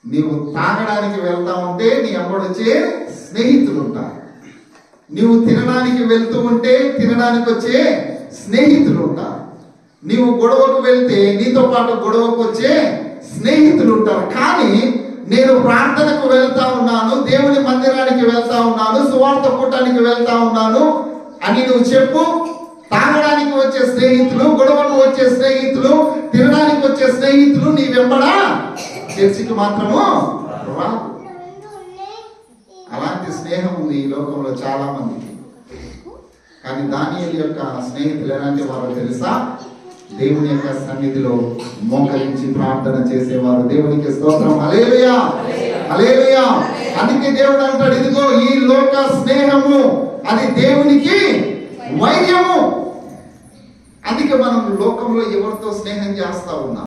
నీవు తాగడానికి వెళ్తా ఉంటే నీ అమ్మడొచ్చే స్నేహితులు ఉంటారు. నీవు తినడానికి వెళ్తూ ఉంటే తినడానికి వచ్చే స్నేహితులు ఉంటారు. నీవు గొడవకు వెళ్తే నీతో పాటు గొడవకు వచ్చే స్నేహితులు ఉంటారు. కానీ నేను ప్రార్థనకు వెళ్తా ఉన్నాను, దేవుని మందిరానికి వెళ్తా ఉన్నాను, సువార్త కూటానికి వెళ్తా ఉన్నాను అని నువ్వు చెప్పు. తాగడానికి వచ్చే స్నేహితులు, గొడవకు వచ్చే స్నేహితులు, తినడానికి వచ్చే స్నేహితులు నీ వెంబడా చర్చికి మాత్రము రాదు. అలాంటి స్నేహం ఉంది ఈ లోకంలో చాలా మందికి. కానీ దానియేలు యొక్క స్నేహితులు ఎలాంటి వారో తెలుసా? దేవుని యొక్క సన్నిధిలో మోకరించి ప్రార్థన చేసేవారు. దేవునికి స్తోత్రం. హల్లెలూయా, హల్లెలూయా. అందుకే దేవుడు అంటాడు, ఇదిగో ఈ లోక స్నేహము అది దేవునికి వైర్యము. అందుకే మనం లోకంలో ఎవరితో స్నేహం చేస్తా ఉన్నాం?